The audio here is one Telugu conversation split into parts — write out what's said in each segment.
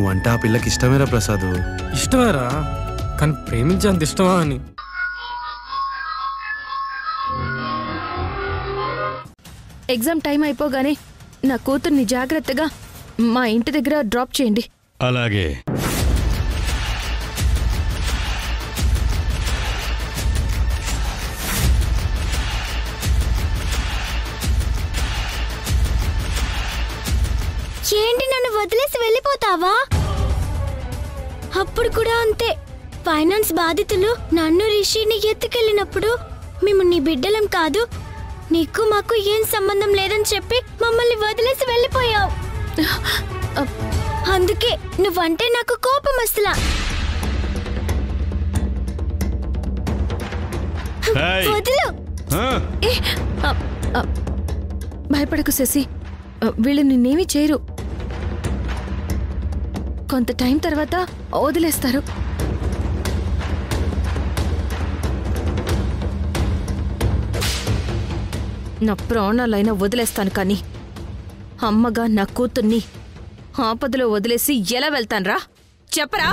నువ్వంటే ఆ పిల్లకి ఇష్టమేరా ప్రసాద్? ఇష్టమేరా, కానీ ప్రేమించేంత ఇష్టమా అని. ఎగ్జామ్ టైం అయిపోగానే నా కూతుర్ని జాగ్రత్తగా మా ఇంటి దగ్గర డ్రాప్ చేయండి. అలాగే. ఏంటి, నన్ను వదిలేసి వెళ్ళిపోతావా? అప్పుడు కూడా అంతే. ఫైనాన్స్ బాధితులు నన్ను రిషిని ఎత్తుకెళ్ళినప్పుడు మేము నీ బిడ్డలం కాదు, నీకు మాకు ఏం సంబంధం లేదని చెప్పి మమ్మల్ని వదిలేసి వెళ్ళిపోయావు. అందుకే నువ్వంటే నాకు కోపం అసలా. వదిలు. భయపడకు శశి, వీళ్ళు నిన్నేమీ చేయరు. కొంత టైం తర్వాత వదిలేస్తారు. నా ప్రాణాలైనా వదిలేస్తాను, కానీ అమ్మగా నా కూతుర్ని ఆపదలో వదిలేసి ఎలా వెళ్తాన్రా? చెప్పరా?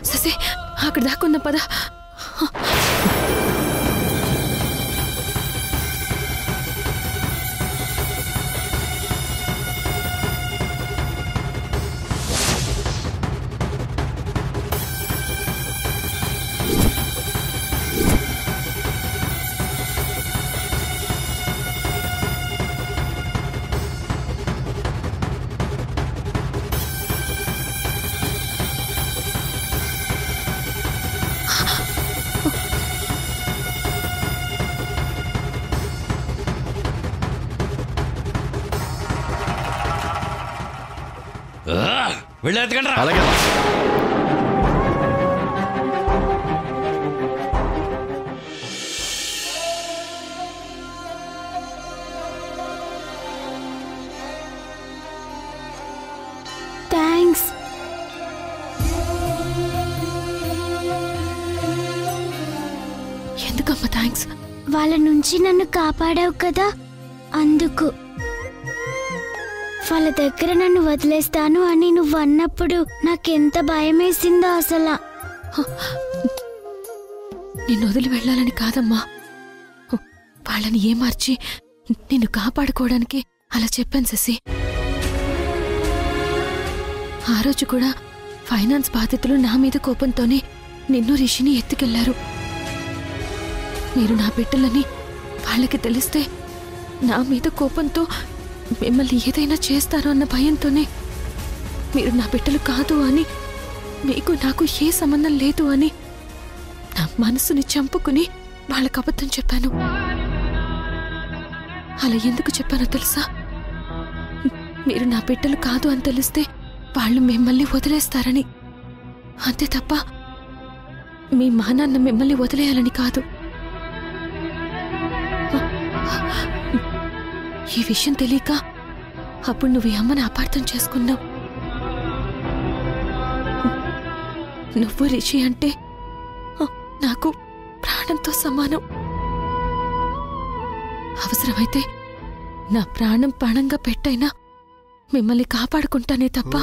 శశి, అక్కడ దాక్కున్న పద. అలాగే. థ్యాంక్స్. ఎందుకమ్మా థ్యాంక్స్? వాళ్ళ నుంచి నన్ను కాపాడావు కదా, అందుకు. వాళ్ళ దగ్గర నన్ను వదిలేస్తాను అని నువ్వు అన్నప్పుడు నాకెంత భయమేసిందో అసలు. నిన్ను వదిలి వెళ్ళాలని కాదమ్మా, వాళ్ళని ఏమార్చి నిన్ను కాపాడుకోవడానికి అలా చెప్పాను శశి. ఆ రోజు కూడా ఫైనాన్స్ బాధితులు నా మీద కోపంతోనే నిన్ను రిషిని ఎత్తుకెళ్లారు. మీరు నా బిడ్డలని వాళ్ళకి తెలిస్తే నా మీద కోపంతో మిమ్మల్ని ఏదైనా చేస్తారో అన్న భయంతోనే మీరు నా బిడ్డలు కాదు అని, మీకు నాకు ఏ సంబంధం లేదు అని నా మనసుని చంపుకుని వాళ్ళకి అబద్ధం చెప్పాను. అలా ఎందుకు చెప్పానో తెలుసా? మీరు నా బిడ్డలు కాదు అని తెలిస్తే వాళ్ళు మిమ్మల్ని వదిలేస్తారని. అంతే తప్ప మీ మా నాన్న మిమ్మల్ని వదిలేయాలని కాదు. ఈ విషయం తెలియక అప్పుడు నువ్వు ఈ అమ్మని అపార్థం చేసుకున్నావు. నువ్వు రిషి అంటే నాకు ప్రాణంతో సమానం. అవసరమైతే నా ప్రాణం పణంగా పెట్టైనా మిమ్మల్ని కాపాడుకుంటానే తప్ప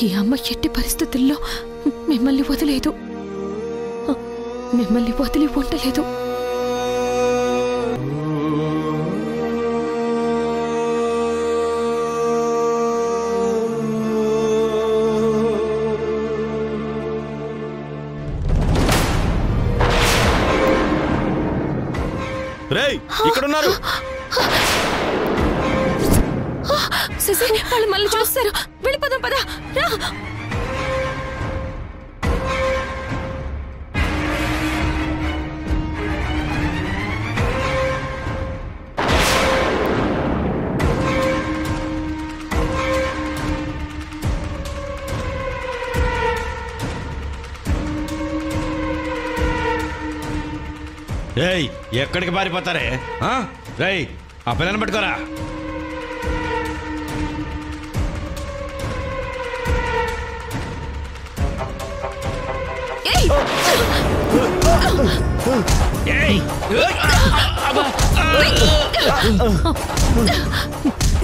ఈ అమ్మ ఎట్టి పరిస్థితుల్లో మిమ్మల్ని వదిలేదు, మిమ్మల్ని వదిలి ఉండలేదు. రేయ్, ఇక్కడున్నారు. శశి, వాళ్ళు మళ్ళీ చూస్తారు. వెళ్ళిపోదాం, పద. రా. రేయ్, ఎక్కడికి పారిపోతారే? రేయ్, ఆ పిల్లని పట్టుకోరా.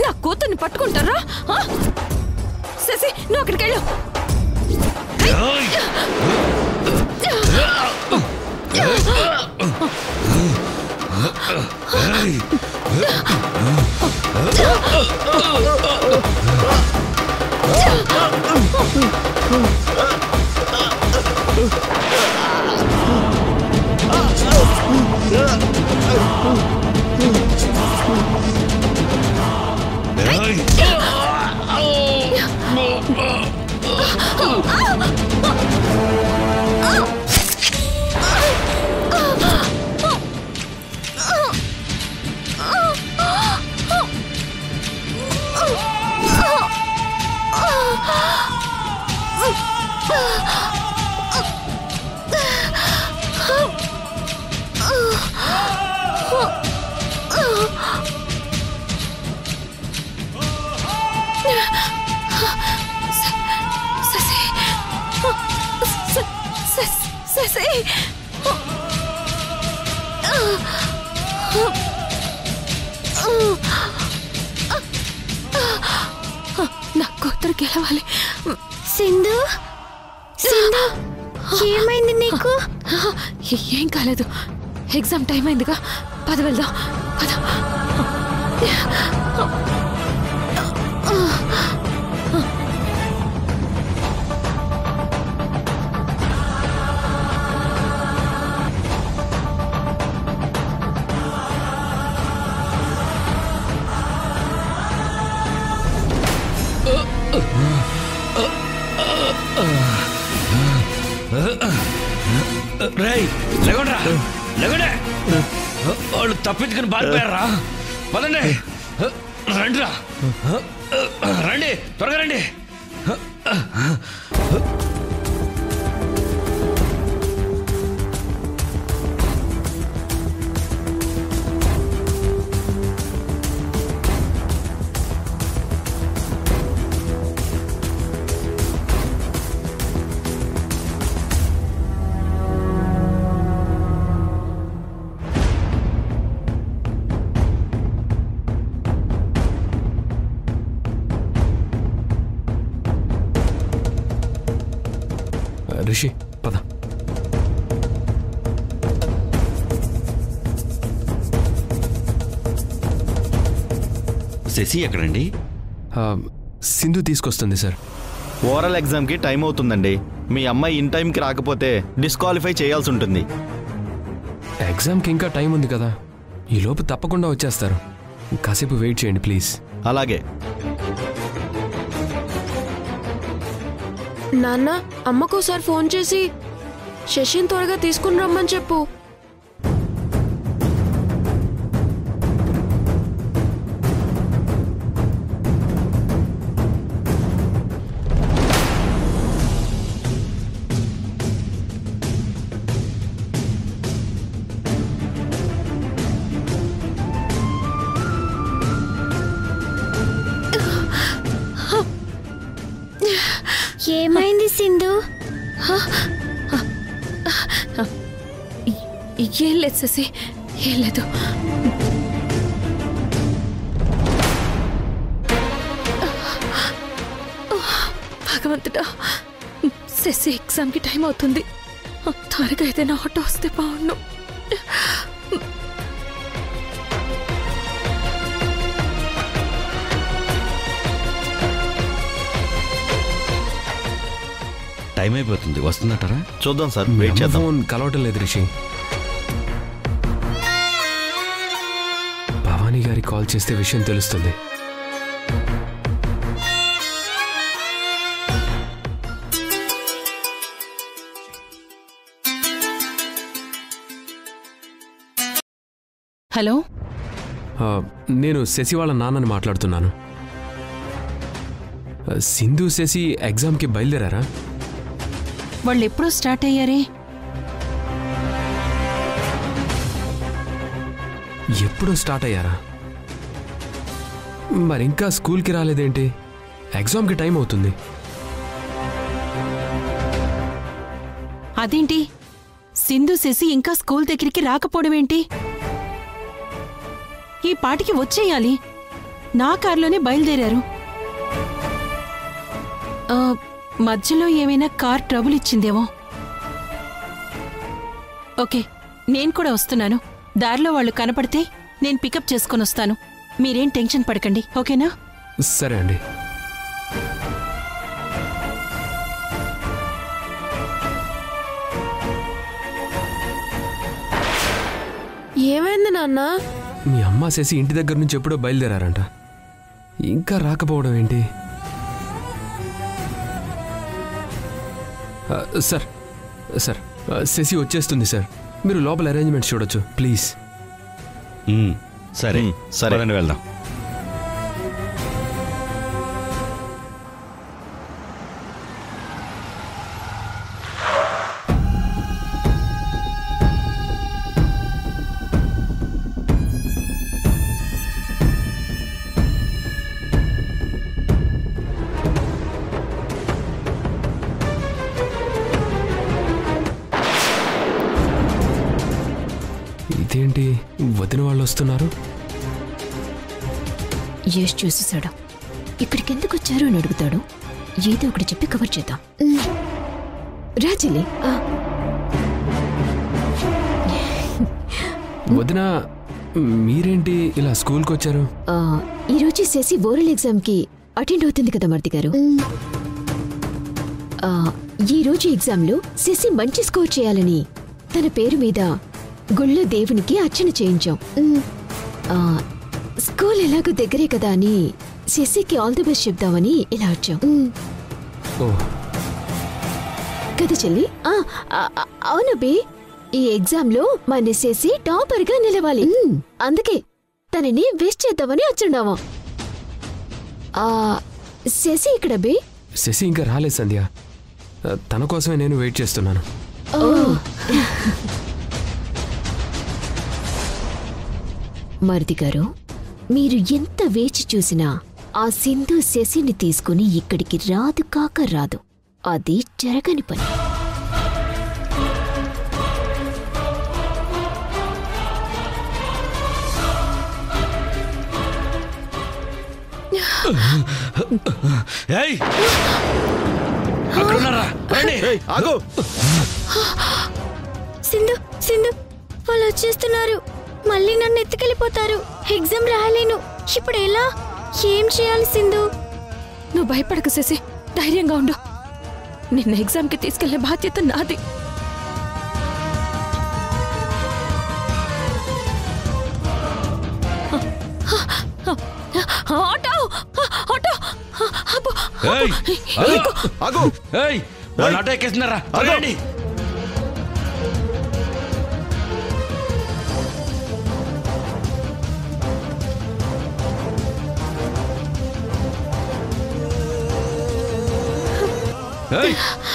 నా కూతుర్ని పట్టుకుంటారా? శశి, నువ్వు అక్కడికి వెళ్ళు. నా కూతురు గెలవాలి. సింధు, సింధు, ఏమైంది నీకు? ఏం కాలేదు. ఎగ్జామ్ టైం అయిందిగా, పద వెళ్దాం. పద. రేయ్, లేకుండా లేకుండా వాళ్ళు తప్పించుకుని పారిపోయారా? పదండి, రండిరా, రండి, త్వరగా రండి. రిషి, పద. శశి ఎక్కడండి? సింధు తీసుకొస్తుంది సార్. ఓరల్ ఎగ్జామ్కి టైం అవుతుందండి. మీ అమ్మాయి ఇన్ టైంకి రాకపోతే డిస్క్వాలిఫై చేయాల్సి ఉంటుంది. ఎగ్జామ్కి ఇంకా టైం ఉంది కదా, ఈ లోపు తప్పకుండా వచ్చేస్తారు. కాసేపు వెయిట్ చేయండి ప్లీజ్. అలాగే. నాన్న, అమ్మకోసారి ఫోన్ చేసి శశిని త్వరగా తీసుకుని రమ్మని చెప్పు. ఏమైంది సింధు? ఏం లేదు శశి, ఏం లేదు. భగవంతుడా, శశి ఎగ్జామ్కి టైం అవుతుంది. త్వరగా ఏదైనా ఆటో వస్తే బాగుండు. టైం అయిపోతుంది, వస్తుందంటారా? చూద్దాం సార్, వెయిట్ చేద్దాం. ఫోన్ కలవటం లేదు రిషి. భవానీ గారి కాల్ చేస్తే విషయం తెలుస్తుంది. హలో, నేను శశి వాళ్ళ నాన్నని మాట్లాడుతున్నాను. సింధు శశి ఎగ్జామ్కి బయలుదేరారా? వాళ్ళు ఎప్పుడో స్టార్ట్ అయ్యారే. ఎప్పుడో స్టార్ట్ అయ్యారా? మరి ఇంకా స్కూల్కి రాలేదేంటి? ఎగ్జామ్కి టైం అవుతుంది. అదేంటి, సింధు శశి ఇంకా స్కూల్ దగ్గరికి రాకపోవడం ఏంటి? ఈ పాటికి వచ్చేయాలి. నా కారులోనే బయలుదేరారు. మధ్యలో ఏమైనా కార్ ట్రబుల్ ఇచ్చిందేమో. ఓకే, నేను కూడా వస్తున్నాను. దారిలో వాళ్ళు కనపడితే నేను పికప్ చేసుకొని వస్తాను. మీరేం టెన్షన్ పడకండి, ఓకేనా? సరే అండి. ఏమైంది నాన్న? మీ అమ్మ శశి ఇంటి దగ్గర నుంచి ఎప్పుడో బయలుదేరారంట. ఇంకా రాకపోవడం ఏంటి? సార్ సార్ శశి వచ్చేస్తుంది సార్. మీరు లోపల అరేంజ్మెంట్స్ చూడొచ్చు ప్లీజ్. సరే సరే వెళ్దాం. ఇదేంటి వదిన వాళ్ళు వస్తున్నారు? యష్ చూసేశాడు. ఇక్కడికి ఎందుకు వచ్చారు అని అడుగుతాడు. ఏదో ఒకటి చెప్పి కవర్ చేద్దాం. రాజలే, వదిన మీరేంటి ఇలా స్కూల్కి వచ్చారు? ఈరోజు శశి ఓరల్ ఎగ్జామ్కి అటెండ్ అవుతుంది కదా మర్ది గారు. ఈ రోజు ఎగ్జామ్లో శశి మంచి స్కోర్ చేయాలని తన పేరు మీద గుళ్ళో దేవునికి అర్చన చేయించాం. స్కూల్ ఎలాగో దగ్గరే కదా అని శశికి ఆల్ ది బెస్ట్ చెప్దామని ఇలా వచ్చాం కదా చెల్లి. అవునబ్బే, ఈ ఎగ్జామ్లో మన శశి టాపర్గా నిలవాలి. అందుకే తనని విష్ చేద్దామని వచ్చుండామా. శశి ఇక్కడ బే? శశి ఇంకా రాలేదు సంధ్య. తన కోసమే నేను వెయిట్ చేస్తున్నాను. మరిది గారు, మీరు ఎంత వేచి చూసినా ఆ సింధు శశిని తీసుకుని ఇక్కడికి రాదు కాక రాదు. అది జరగని పని. సింధు సింధు వాళ్ళు వచ్చేస్తున్నారు. మళ్ళీ నన్ను ఎత్తుకెళ్ళిపోతారు. ఎగ్జామ్ రాయలేను. ఇప్పుడు ఎలా? ఏం చేయాలి సింధు? నువ్వు భయపడకు శశి, ధైర్యంగా ఉండు. నిన్న ఎగ్జామ్కి తీసుకెళ్లే బాధ్యత నాది. ఆటో ఆటో ఆటో ఎక్కేస్తున్నారా?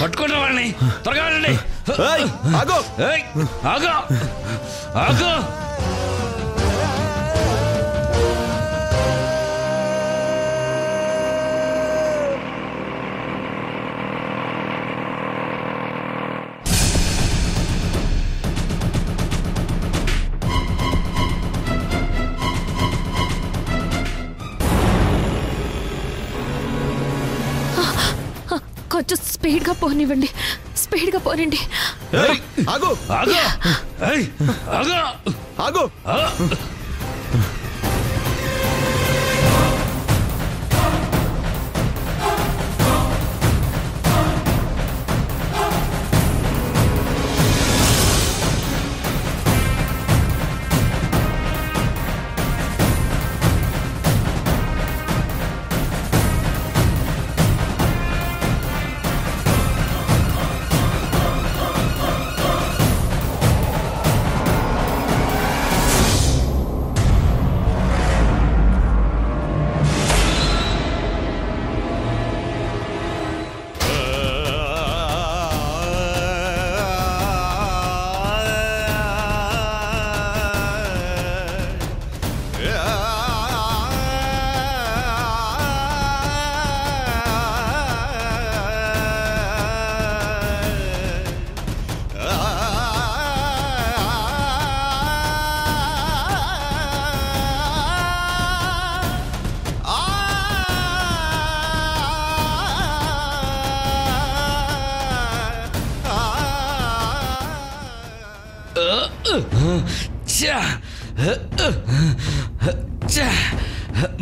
పట్టుకోండి వాళ్ళని, త్వరగా వెళ్ళండి. ఆగో ఆగో ఆగో. కొంచెం స్పీడ్గా పోనివ్వండి, స్పీడ్గా పోనండి. ఆగు ఆగు ఏయ్, ఆగు ఆగు.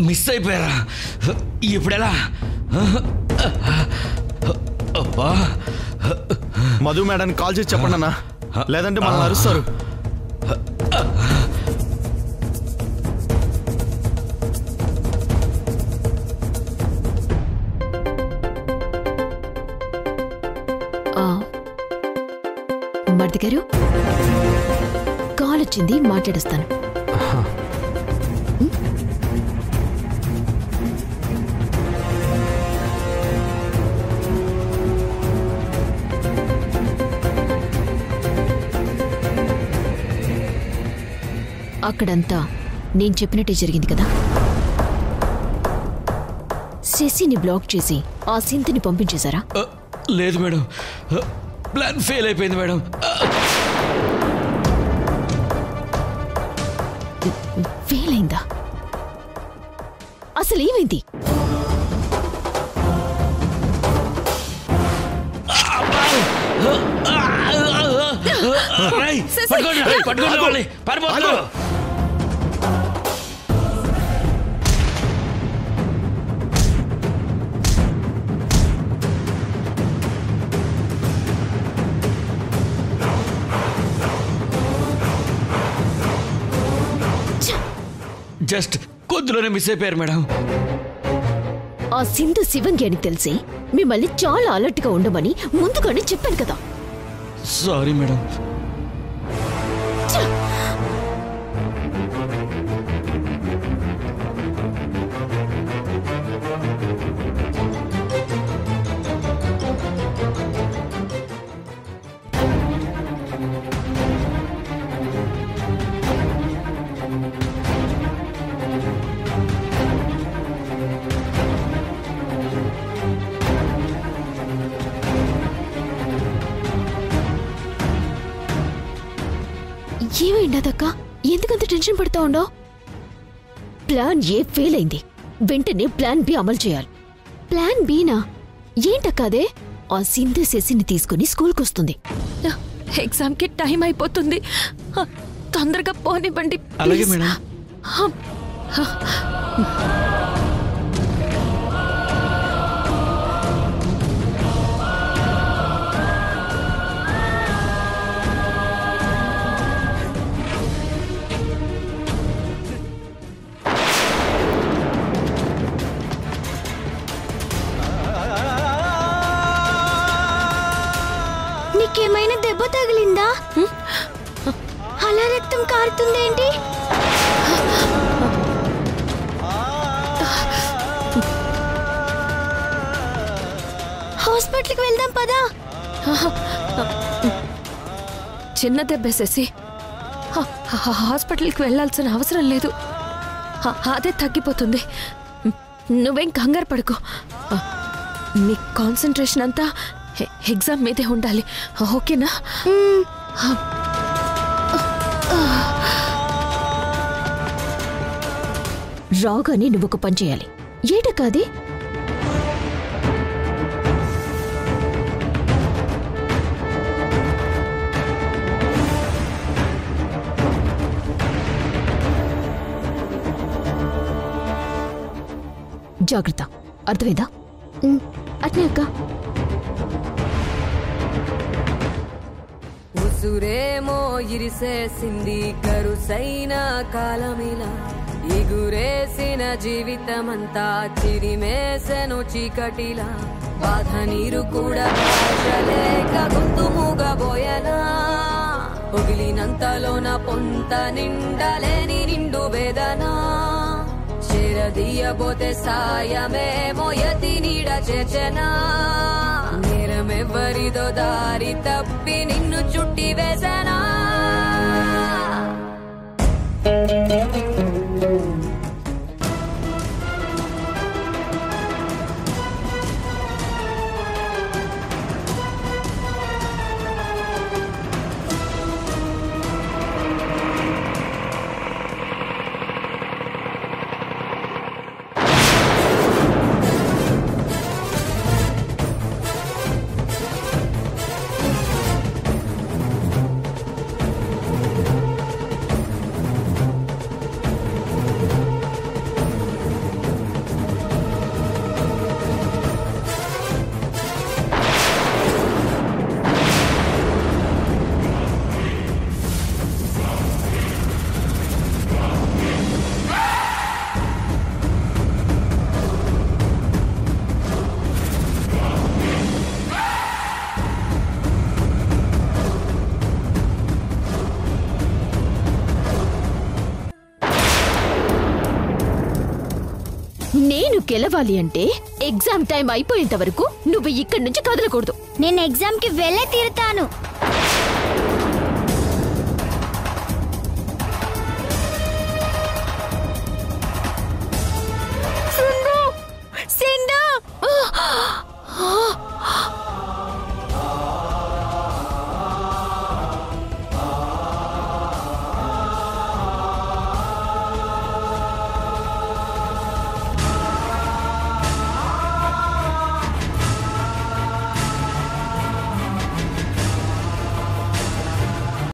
మిస్ అయిపోయారా? ఇప్పుడెలా? అబ్బా, మధు మేడం కాల్ చేసి చెప్పండి అన్న, లేదంటే మనల్ని అరుస్తారు. మర్ది గారు, కాల్ వచ్చింది, మాట్లాడిస్తాను. అక్కడంతా నేను చెప్పినట్టే జరిగింది కదా. శశిని బ్లాక్ చేసి ఆ సింతిని పంపించేశారా? లేదు మేడం, ప్లాన్ ఫెయిల్ అయిపోయింది మేడం. ఫెయిల్ అయిందా? అసలు ఏమైంది? పట్టుకోండి, పారిపోతారు. జస్ట్ కొద్దిలోనే మిస్ అయిపోయారు మేడం. ఆ సింధు శివంగి అని తెలిసి మిమ్మల్ని చాలా అలర్ట్ గా ఉండమని ముందుగానే చెప్పాను కదా. Sorry madam. ఏమైందక్క? ఎందుకంత టెన్షన్ పడుతూ ఉండవు? ప్లాన్ ఏ ఫెయిల్ అయింది, వెంటనే ప్లాన్ బి అమలు చేయాలి. ప్లాన్ బీనా? ఏంటక్కాదే? ఆ సింధు శశిని తీసుకుని స్కూల్కి వస్తుంది. ఎగ్జామ్కి టైం అయిపోతుంది, తొందరగా పోనివ్వండి. అలాగే మేడం. నీకేమైనా దెబ్బ తగిలిందా? అలా రక్తం కారుతుందేంటి? హాస్పిటల్కి వెళ్దాం పదా. చిన్న దెబ్బేసేసి హాస్పిటల్కి వెళ్ళాల్సిన అవసరం లేదు, అదే తగ్గిపోతుంది. నువ్వేం కంగారు పడుకో. నీ కాన్సన్ట్రేషన్ అంతా ఎగ్జామ్ మీదే ఉండాలి, ఓకేనా? రాగానే నువ్వు ఒక పని చేయాలి. ఏట కాదే? జాగ్రత్త, అర్థమైందా? అట్నే అక్క. ఉసురేమో ఇరిసేసింది కరుసైన కాలమిలా, ఎగురేసిన జీవితమంతా చిరిమేసెను చీకటిలా, బాధ నీరు కూడా భాషలేక గొంతు మూగబోయనా, పొగిలినంతలోన పొంత నిండలేని నిండు వేదనా, చేరదీయబోతే సాయమేమో యతి నీడ చేర్చనా, నేరమెవ్వరిదో దారి తప్పి నిన్ను చుట్టి వేసనా. నేను గెలవాలి అంటే ఎగ్జామ్ టైం అయిపోయేంత వరకు నువ్వు ఇక్కడి నుంచి కదలకూడదు. నేను ఎగ్జామ్ కి వెళ్ళే తీరుతాను.